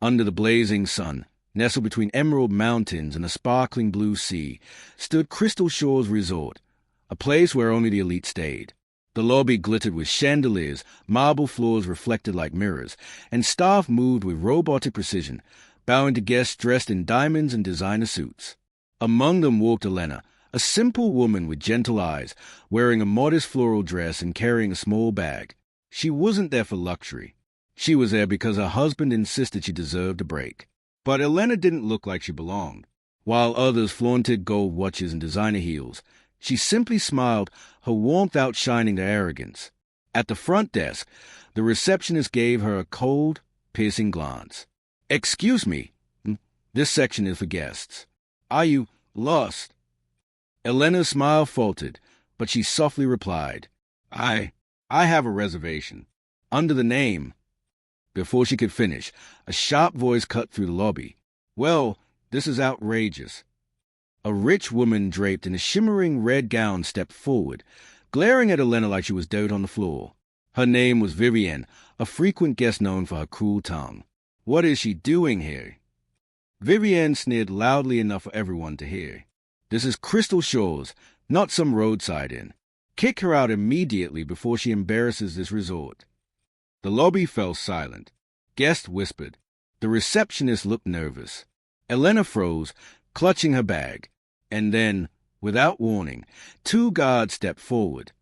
Under the blazing sun, nestled between emerald mountains and a sparkling blue sea, stood Crystal Shores Resort, a place where only the elite stayed. The lobby glittered with chandeliers, marble floors reflected like mirrors, and staff moved with robotic precision, bowing to guests dressed in diamonds and designer suits. Among them walked Elena, a simple woman with gentle eyes, wearing a modest floral dress and carrying a small bag. She wasn't there for luxury. She was there because her husband insisted she deserved a break. But Elena didn't look like she belonged. While others flaunted gold watches and designer heels, she simply smiled, her warmth outshining their arrogance. At the front desk, the receptionist gave her a cold, piercing glance. "Excuse me, this section is for guests. Are you lost?" Elena's smile faltered, but she softly replied, I have a reservation. Under the name." Before she could finish, a sharp voice cut through the lobby. "Well, this is outrageous." A rich woman draped in a shimmering red gown stepped forward, glaring at Elena like she was dirt on the floor. Her name was Vivienne, a frequent guest known for her cruel tongue. "What is she doing here?" Vivienne sneered loudly enough for everyone to hear. "This is Crystal Shores, not some roadside inn. Kick her out immediately before she embarrasses this resort." The lobby fell silent. Guests whispered. The receptionist looked nervous. Elena froze, clutching her bag. And then, without warning, 2 guards stepped forward.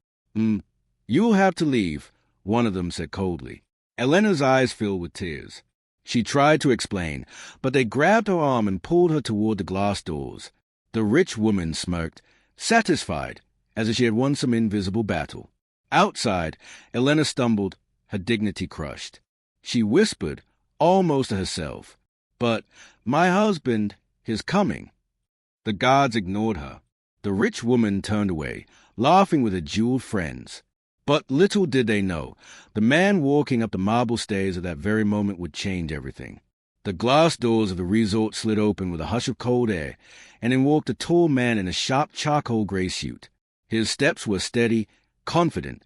You'll have to leave," one of them said coldly. Elena's eyes filled with tears. She tried to explain, but they grabbed her arm and pulled her toward the glass doors. The rich woman smirked, satisfied, as if she had won some invisible battle. Outside, Elena stumbled, her dignity crushed. She whispered, almost to herself, "But my husband is coming." The guards ignored her. The rich woman turned away, laughing with her jeweled friends. But little did they know, the man walking up the marble stairs at that very moment would change everything. The glass doors of the resort slid open with a hush of cold air, and in walked a tall man in a sharp charcoal gray suit. His steps were steady, confident,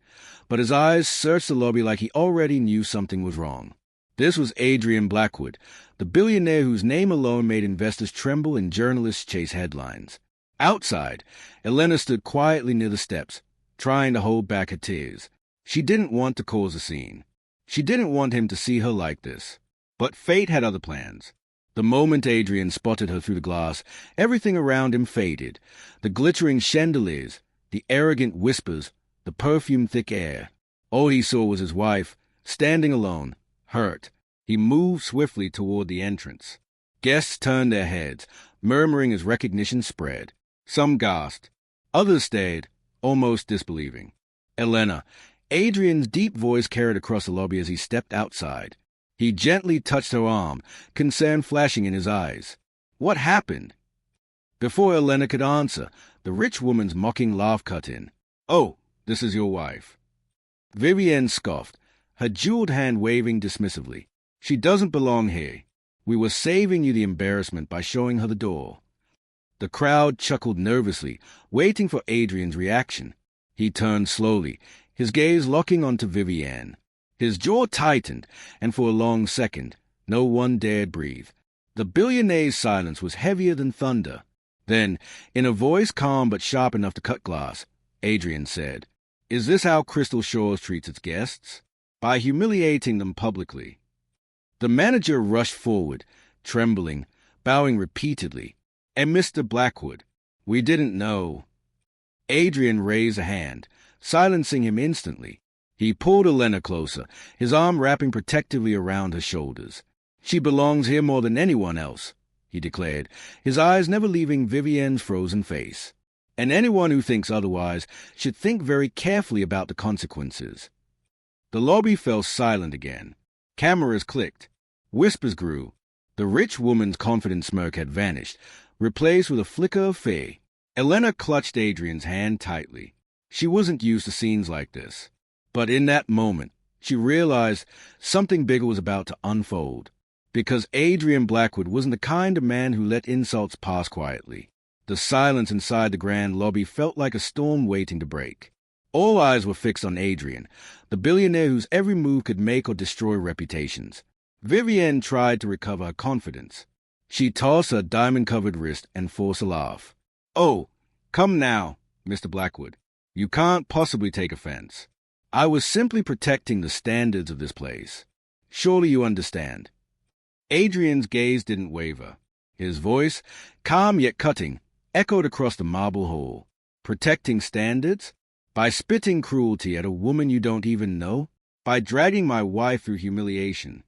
but his eyes searched the lobby like he already knew something was wrong. This was Adrian Blackwood, the billionaire whose name alone made investors tremble and journalists chase headlines. Outside, Elena stood quietly near the steps, trying to hold back her tears. She didn't want to cause a scene. She didn't want him to see her like this. But fate had other plans. The moment Adrian spotted her through the glass, everything around him faded. The glittering chandeliers, the arrogant whispers, the perfume-thick air. All he saw was his wife, standing alone, hurt. He moved swiftly toward the entrance. Guests turned their heads, murmuring as recognition spread. Some gasped. Others stared, almost disbelieving. Elena. Adrian's deep voice carried across the lobby as he stepped outside. He gently touched her arm, concern flashing in his eyes. "What happened?" Before Elena could answer, the rich woman's mocking laugh cut in. "Oh, this is your wife." Vivienne scoffed, her jeweled hand waving dismissively. "She doesn't belong here. We were saving you the embarrassment by showing her the door." The crowd chuckled nervously, waiting for Adrian's reaction. He turned slowly, his gaze locking onto Vivienne. His jaw tightened, and for a long second, no one dared breathe. The billionaire's silence was heavier than thunder. Then, in a voice calm but sharp enough to cut glass, Adrian said, "Is this how Crystal Shores treats its guests? By humiliating them publicly?" The manager rushed forward, trembling, bowing repeatedly. "And Mr. Blackwood, we didn't know." Adrian raised a hand, silencing him instantly. He pulled Elena closer, his arm wrapping protectively around her shoulders. "She belongs here more than anyone else," he declared, his eyes never leaving Vivienne's frozen face. "And anyone who thinks otherwise should think very carefully about the consequences." The lobby fell silent again. Cameras clicked. Whispers grew. The rich woman's confident smirk had vanished, replaced with a flicker of fear. Elena clutched Adrian's hand tightly. She wasn't used to scenes like this. But in that moment, she realized something bigger was about to unfold. Because Adrian Blackwood wasn't the kind of man who let insults pass quietly. The silence inside the grand lobby felt like a storm waiting to break. All eyes were fixed on Adrian, the billionaire whose every move could make or destroy reputations. Vivienne tried to recover her confidence. She tossed her diamond-covered wrist and forced a laugh. "Oh, come now, Mr. Blackwood. You can't possibly take offense. I was simply protecting the standards of this place. Surely you understand." Adrian's gaze didn't waver. His voice, calm yet cutting, echoed across the marble hall. "Protecting standards? By spitting cruelty at a woman you don't even know? By dragging my wife through humiliation?"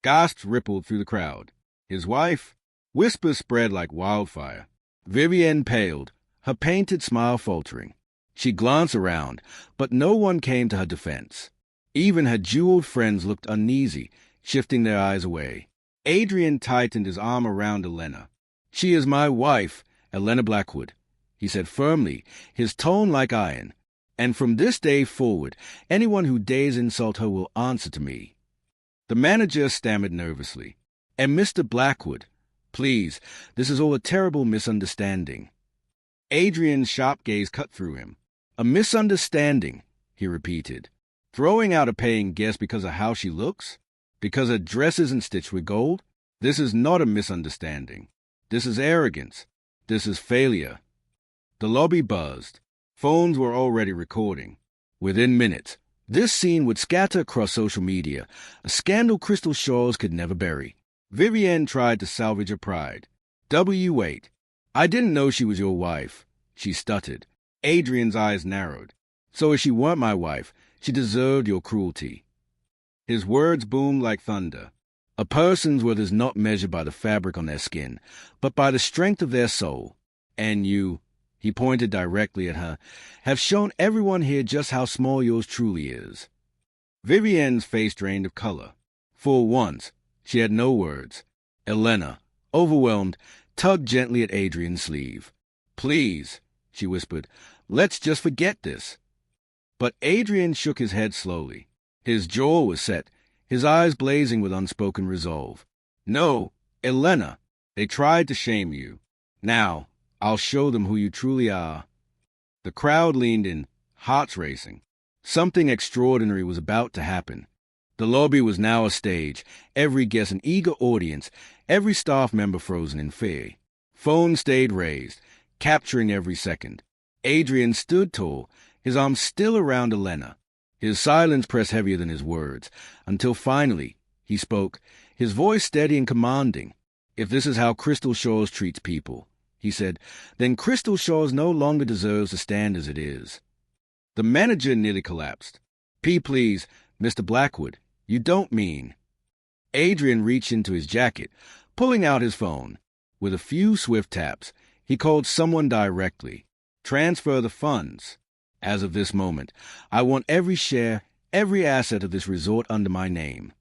Gasps rippled through the crowd. His wife? Whispers spread like wildfire. Vivienne paled, her painted smile faltering. She glanced around, but no one came to her defense. Even her jeweled friends looked uneasy, shifting their eyes away. Adrian tightened his arm around Elena. "She is my wife, Elena Blackwood," he said firmly, his tone like iron. "And from this day forward, anyone who dares insult her will answer to me." The manager stammered nervously. "And Mr. Blackwood, please, this is all a terrible misunderstanding." Adrian's sharp gaze cut through him. "A misunderstanding," he repeated. "Throwing out a paying guest because of how she looks? Because her dress isn't stitched with gold? This is not a misunderstanding. This is arrogance. This is failure." The lobby buzzed. Phones were already recording. Within minutes, this scene would scatter across social media, a scandal Crystal Shaw's could never bury. Vivienne tried to salvage her pride. "Wait. I didn't know she was your wife," she stuttered. Adrian's eyes narrowed. "So if she weren't my wife, she deserved your cruelty." His words boomed like thunder. "A person's worth is not measured by the fabric on their skin, but by the strength of their soul. And you," he pointed directly at her, "have shown everyone here just how small yours truly is." Vivienne's face drained of color. For once, she had no words. Elena, overwhelmed, tugged gently at Adrian's sleeve. "Please," she whispered, "let's just forget this." But Adrian shook his head slowly. His jaw was set, his eyes blazing with unspoken resolve. "No, Elena, they tried to shame you. Now, I'll show them who you truly are." The crowd leaned in, hearts racing. Something extraordinary was about to happen. The lobby was now a stage, every guest an eager audience, every staff member frozen in fear. Phones stayed raised, capturing every second. Adrian stood tall, his arms still around Elena. His silence pressed heavier than his words, until finally he spoke, his voice steady and commanding. "If this is how Crystal Shaw's treats people," he said, "then Crystal Shaw's no longer deserves to stand as it is." The manager nearly collapsed. Please, Mr. Blackwood, you don't mean..." Adrian reached into his jacket, pulling out his phone. With a few swift taps, he called someone directly. "Transfer the funds. As of this moment, I want every share, every asset of this resort under my name."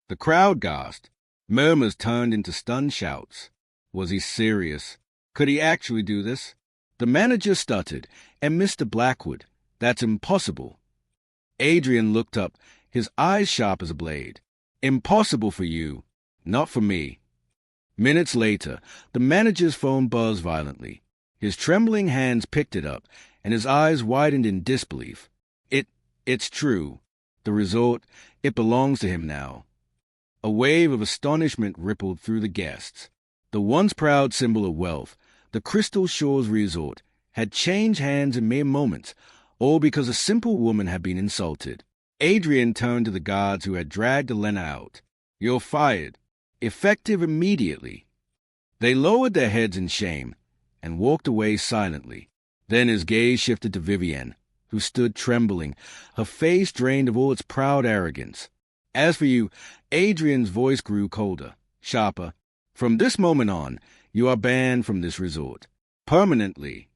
The crowd gasped. Murmurs turned into stunned shouts. Was he serious? Could he actually do this? The manager stuttered, "And Mr. Blackwood, that's impossible." Adrian looked up, his eyes sharp as a blade. "Impossible for you, not for me." Minutes later, the manager's phone buzzed violently. His trembling hands picked it up, and his eyes widened in disbelief. It's true. The resort, it belongs to him now." A wave of astonishment rippled through the guests. The once proud symbol of wealth, the Crystal Shores Resort, had changed hands in mere moments, all because a simple woman had been insulted. Adrian turned to the guards who had dragged Elena out. "You're fired. Effective immediately." They lowered their heads in shame and walked away silently. Then his gaze shifted to Vivienne, who stood trembling, her face drained of all its proud arrogance. "As for you," Adrian's voice grew colder, sharper. "From this moment on, you are banned from this resort. Permanently."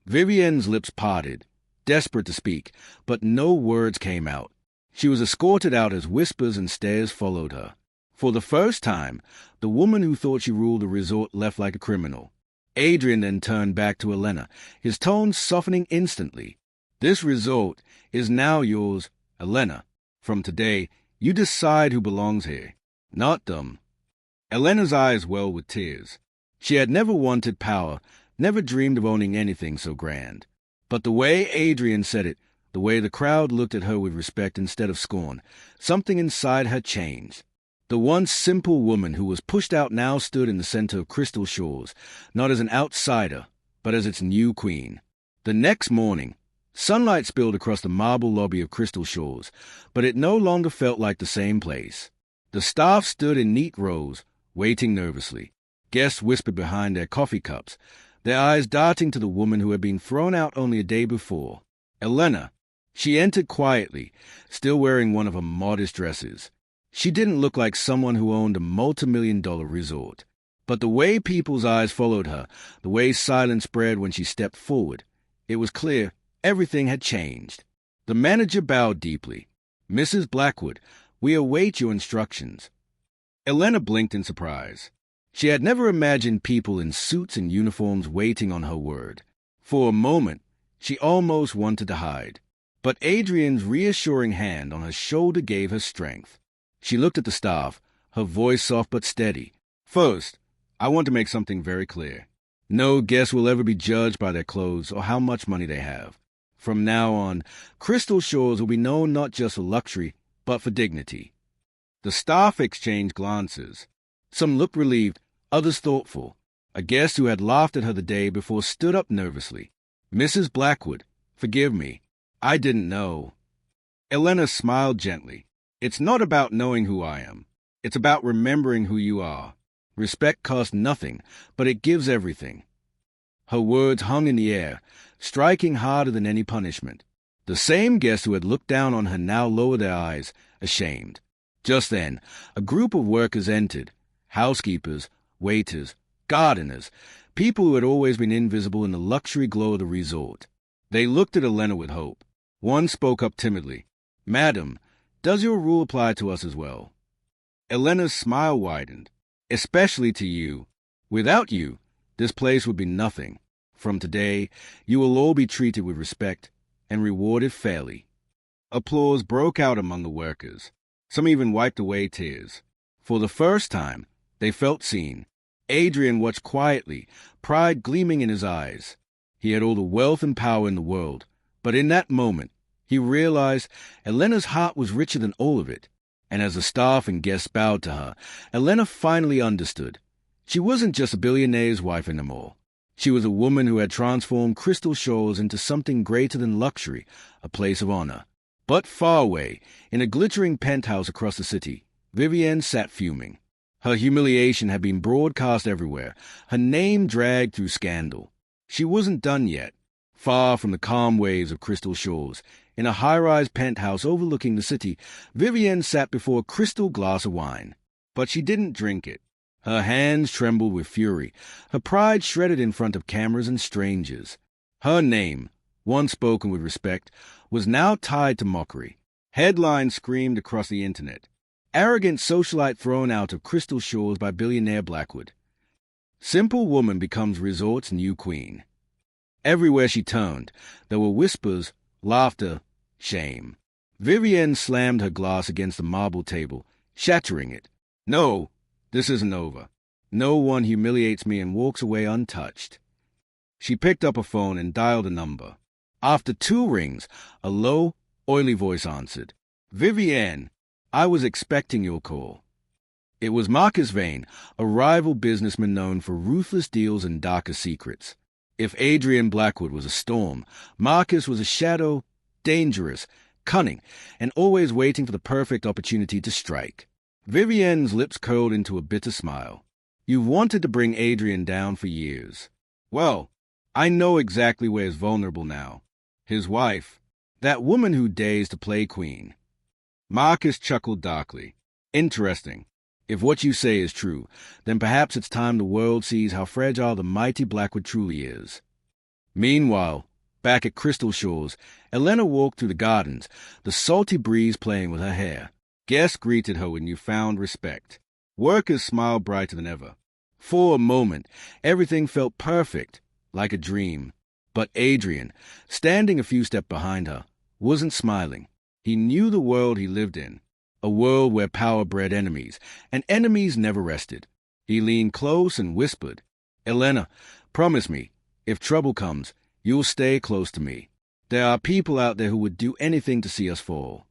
Vivienne's lips parted, desperate to speak, but no words came out. She was escorted out as whispers and stares followed her. For the first time, the woman who thought she ruled the resort left like a criminal. Adrian then turned back to Elena, his tone softening instantly. "This resort is now yours, Elena. From today, you decide who belongs here, not them." Elena's eyes welled with tears. She had never wanted power, never dreamed of owning anything so grand. But the way Adrian said it, the way the crowd looked at her with respect instead of scorn, something inside her changed. The once simple woman who was pushed out now stood in the center of Crystal Shores, not as an outsider, but as its new queen. The next morning, sunlight spilled across the marble lobby of Crystal Shores, but it no longer felt like the same place. The staff stood in neat rows, waiting nervously. Guests whispered behind their coffee cups, their eyes darting to the woman who had been thrown out only a day before. Elena. She entered quietly, still wearing one of her modest dresses. She didn't look like someone who owned a multi-million-dollar resort. But the way people's eyes followed her, the way silence spread when she stepped forward, it was clear everything had changed. The manager bowed deeply. "Mrs. Blackwood, we await your instructions." Elena blinked in surprise. She had never imagined people in suits and uniforms waiting on her word. For a moment, she almost wanted to hide. But Adrian's reassuring hand on her shoulder gave her strength. She looked at the staff, her voice soft but steady. "First, I want to make something very clear. No guest will ever be judged by their clothes or how much money they have. From now on, Crystal Shores will be known not just for luxury, but for dignity." The staff exchanged glances. Some looked relieved, others thoughtful. A guest who had laughed at her the day before stood up nervously. "Mrs. Blackwood, forgive me. I didn't know." Elena smiled gently. "It's not about knowing who I am. It's about remembering who you are. Respect costs nothing, but it gives everything." Her words hung in the air, striking harder than any punishment. The same guests who had looked down on her now lowered their eyes, ashamed. Just then, a group of workers entered. Housekeepers, waiters, gardeners, people who had always been invisible in the luxury glow of the resort. They looked at Elena with hope. One spoke up timidly. "Madam, does your rule apply to us as well?" Elena's smile widened. "Especially to you. Without you, this place would be nothing. From today, you will all be treated with respect and rewarded fairly." Applause broke out among the workers. Some even wiped away tears. For the first time, they felt seen. Adrian watched quietly, pride gleaming in his eyes. He had all the wealth and power in the world, but in that moment, he realized Elena's heart was richer than all of it. And as the staff and guests bowed to her, Elena finally understood. She wasn't just a billionaire's wife anymore. She was a woman who had transformed Crystal Shores into something greater than luxury, a place of honor. But far away, in a glittering penthouse across the city, Vivienne sat fuming. Her humiliation had been broadcast everywhere, her name dragged through scandal. She wasn't done yet. Far from the calm waves of Crystal Shores, in a high-rise penthouse overlooking the city, Vivienne sat before a crystal glass of wine. But she didn't drink it. Her hands trembled with fury, her pride shredded in front of cameras and strangers. Her name, once spoken with respect, was now tied to mockery. Headlines screamed across the internet. "Arrogant socialite thrown out of Crystal Shores by billionaire Blackwood. Simple woman becomes resort's new queen." Everywhere she turned, there were whispers, laughter, shame. Vivienne slammed her glass against the marble table, shattering it. "No, this isn't over. No one humiliates me and walks away untouched." She picked up a phone and dialed a number. After 2 rings, a low, oily voice answered. "Vivienne, I was expecting your call." It was Marcus Vane, a rival businessman known for ruthless deals and darker secrets. If Adrian Blackwood was a storm, Marcus was a shadow, dangerous, cunning, and always waiting for the perfect opportunity to strike. Vivienne's lips curled into a bitter smile. "You've wanted to bring Adrian down for years. Well, I know exactly where he's vulnerable now. His wife, that woman who dares to play queen." Marcus chuckled darkly. "Interesting. If what you say is true, then perhaps it's time the world sees how fragile the mighty Blackwood truly is." Meanwhile, back at Crystal Shores, Elena walked through the gardens, the salty breeze playing with her hair. Guests greeted her with newfound respect. Workers smiled brighter than ever. For a moment, everything felt perfect, like a dream. But Adrian, standing a few steps behind her, wasn't smiling. He knew the world he lived in. A world where power bred enemies, and enemies never rested. He leaned close and whispered, "Elena, promise me, if trouble comes, you'll stay close to me. There are people out there who would do anything to see us fall."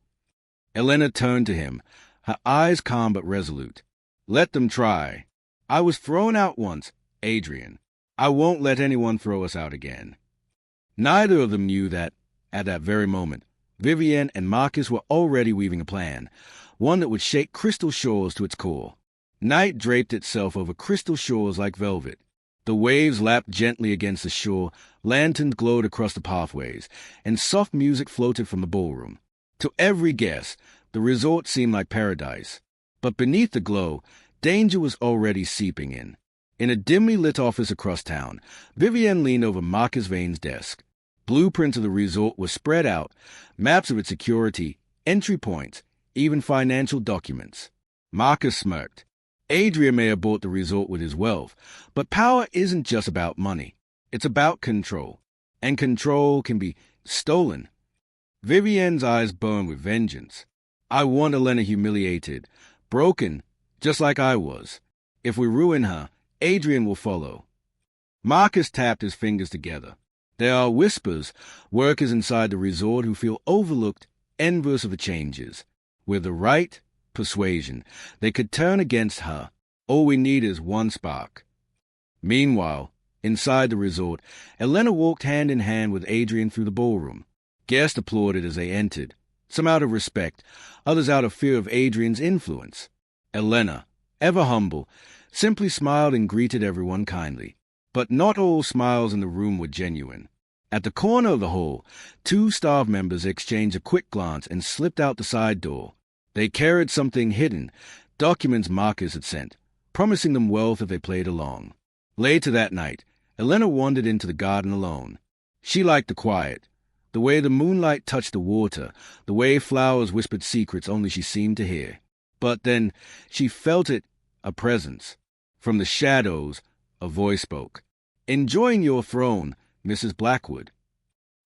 Elena turned to him, her eyes calm but resolute. Let them try. I was thrown out once, Adrian. I won't let anyone throw us out again. Neither of them knew that, at that very moment, Vivienne and Marcus were already weaving a plan, one that would shake Crystal Shores to its core. Night draped itself over Crystal Shores like velvet. The waves lapped gently against the shore, lanterns glowed across the pathways, and soft music floated from the ballroom. To every guest, the resort seemed like paradise. But beneath the glow, danger was already seeping in. In a dimly lit office across town, Vivienne leaned over Marcus Vane's desk. Blueprints of the resort were spread out, maps of its security, entry points, even financial documents. Marcus smirked. Adrian may have bought the resort with his wealth, but power isn't just about money. It's about control. And control can be stolen. Vivienne's eyes burned with vengeance. I want Elena humiliated, broken, just like I was. If we ruin her, Adrian will follow. Marcus tapped his fingers together. There are whispers, workers inside the resort who feel overlooked, envious of the changes. With the right persuasion, they could turn against her. All we need is one spark. Meanwhile, inside the resort, Elena walked hand in hand with Adrian through the ballroom. Guests applauded as they entered, some out of respect, others out of fear of Adrian's influence. Elena, ever humble, simply smiled and greeted everyone kindly. But not all smiles in the room were genuine. At the corner of the hall, two staff members exchanged a quick glance and slipped out the side door. They carried something hidden, documents Marcus had sent, promising them wealth if they played along. Later that night, Elena wandered into the garden alone. She liked the quiet, the way the moonlight touched the water, the way flowers whispered secrets only she seemed to hear. But then she felt it, a presence. From the shadows, a voice spoke. "Enjoying your throne, Mrs. Blackwood."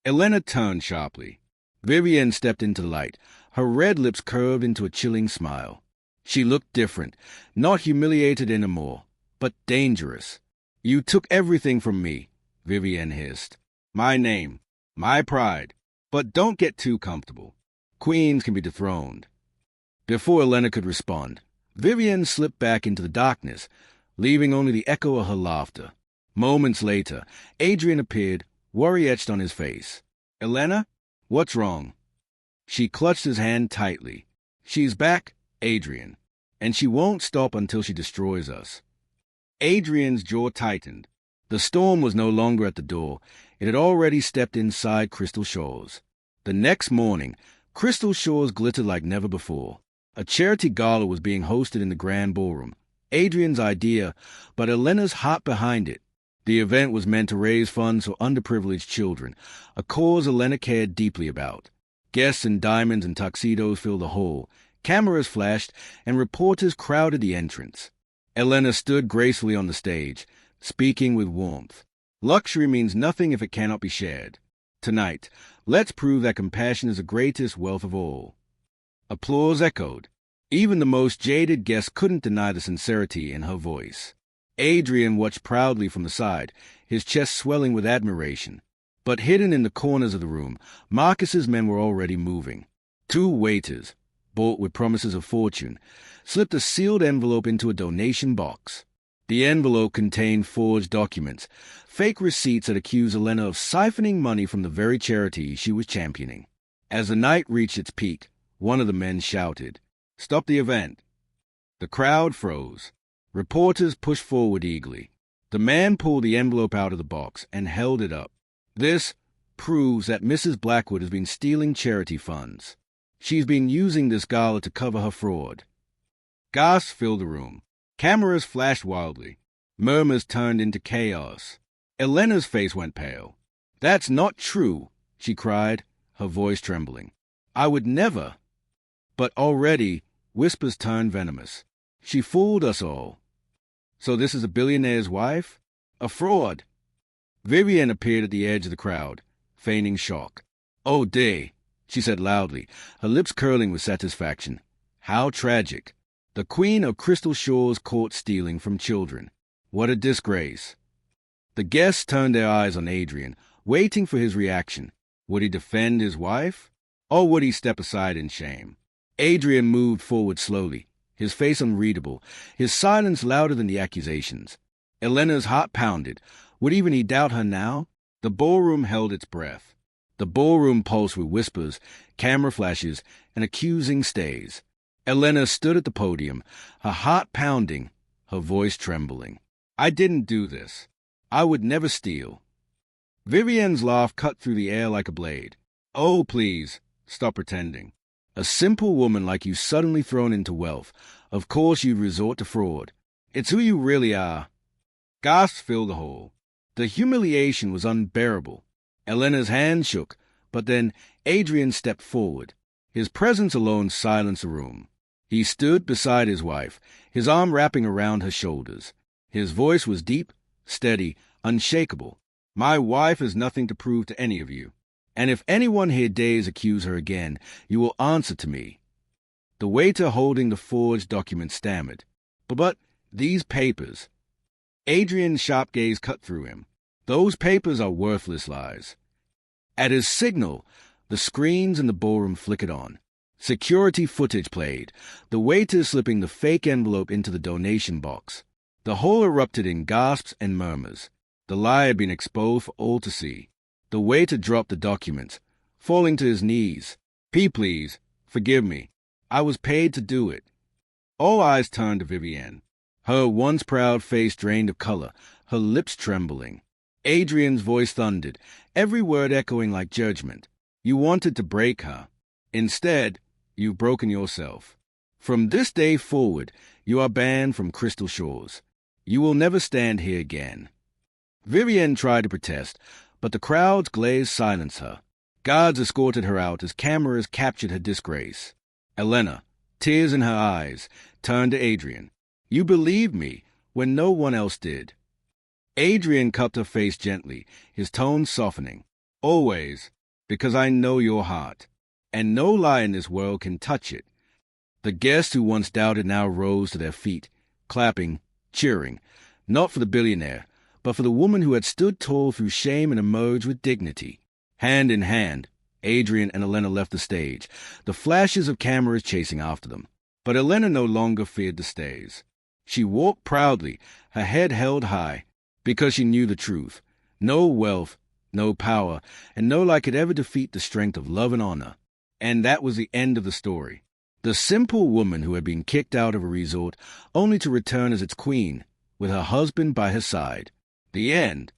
Elena turned sharply. Vivienne stepped into the light, her red lips curved into a chilling smile. She looked different, not humiliated anymore, but dangerous. "You took everything from me," Vivienne hissed. "My name, my pride. But don't get too comfortable. Queens can be dethroned." Before Elena could respond, Vivienne slipped back into the darkness, leaving only the echo of her laughter. Moments later, Adrian appeared, worry etched on his face. "Elena, what's wrong?" She clutched his hand tightly. "She's back, Adrian, and she won't stop until she destroys us." Adrian's jaw tightened. The storm was no longer at the door. It had already stepped inside Crystal Shores. The next morning, Crystal Shores glittered like never before. A charity gala was being hosted in the grand ballroom. Adrian's idea, but Elena's heart behind it. The event was meant to raise funds for underprivileged children, a cause Elena cared deeply about. Guests in diamonds and tuxedos filled the hall. Cameras flashed, and reporters crowded the entrance. Elena stood gracefully on the stage, speaking with warmth. "Luxury means nothing if it cannot be shared. Tonight, let's prove that compassion is the greatest wealth of all." Applause echoed. Even the most jaded guests couldn't deny the sincerity in her voice. Adrian watched proudly from the side, his chest swelling with admiration. But hidden in the corners of the room, Marcus's men were already moving. Two waiters, bought with promises of fortune, slipped a sealed envelope into a donation box. The envelope contained forged documents, fake receipts that accused Elena of siphoning money from the very charity she was championing. As the night reached its peak, one of the men shouted, "Stop the event." The crowd froze. Reporters pushed forward eagerly. The man pulled the envelope out of the box and held it up. "This proves that Mrs. Blackwood has been stealing charity funds. She's been using this gala to cover her fraud." Gasps filled the room. Cameras flashed wildly. Murmurs turned into chaos. Elena's face went pale. "That's not true," she cried, her voice trembling. "I would never." But already, whispers turned venomous. "She fooled us all." "So this is a billionaire's wife? A fraud?" Vivienne appeared at the edge of the crowd, feigning shock. "Oh, dear," she said loudly, her lips curling with satisfaction. "How tragic. The Queen of Crystal Shores caught stealing from children. What a disgrace." The guests turned their eyes on Adrian, waiting for his reaction. Would he defend his wife? Or would he step aside in shame? Adrian moved forward slowly, his face unreadable, his silence louder than the accusations. Elena's heart pounded. Would even he doubt her now? The ballroom held its breath. The ballroom pulsed with whispers, camera flashes, and accusing stays. Elena stood at the podium, her heart pounding, her voice trembling. I didn't do this. I would never steal. Vivienne's laugh cut through the air like a blade. Oh, please, stop pretending. A simple woman like you suddenly thrown into wealth. Of course you'd resort to fraud. It's who you really are. Gasps filled the hall. The humiliation was unbearable. Elena's hand shook, but then Adrian stepped forward. His presence alone silenced the room. He stood beside his wife, his arm wrapping around her shoulders. His voice was deep, steady, unshakable. My wife has nothing to prove to any of you. And if anyone here dares accuse her again, you will answer to me. The waiter holding the forged document stammered. But these papers. Adrian's sharp gaze cut through him. Those papers are worthless lies. At his signal, the screens in the ballroom flickered on. Security footage played, the waiter slipping the fake envelope into the donation box. The hall erupted in gasps and murmurs. The lie had been exposed for all to see. The waiter dropped the documents, falling to his knees. Please, forgive me. I was paid to do it. All eyes turned to Vivienne, her once proud face drained of color, her lips trembling. Adrian's voice thundered, every word echoing like judgment. You wanted to break her. Instead, you've broken yourself. From this day forward, you are banned from Crystal Shores. You will never stand here again. Vivienne tried to protest, but the crowd's glaze silenced her. Guards escorted her out as cameras captured her disgrace. Elena, tears in her eyes, turned to Adrian. You believed me when no one else did. Adrian cupped her face gently, his tone softening. Always, because I know your heart, and no lie in this world can touch it. The guests who once doubted now rose to their feet, clapping, cheering, not for the billionaire, but for the woman who had stood tall through shame and emerged with dignity. Hand in hand, Adrian and Elena left the stage, the flashes of cameras chasing after them. But Elena no longer feared the stays. She walked proudly, her head held high, because she knew the truth. No wealth, no power, and no lie could ever defeat the strength of love and honor. And that was the end of the story. The simple woman who had been kicked out of a resort only to return as its queen, with her husband by her side. The end.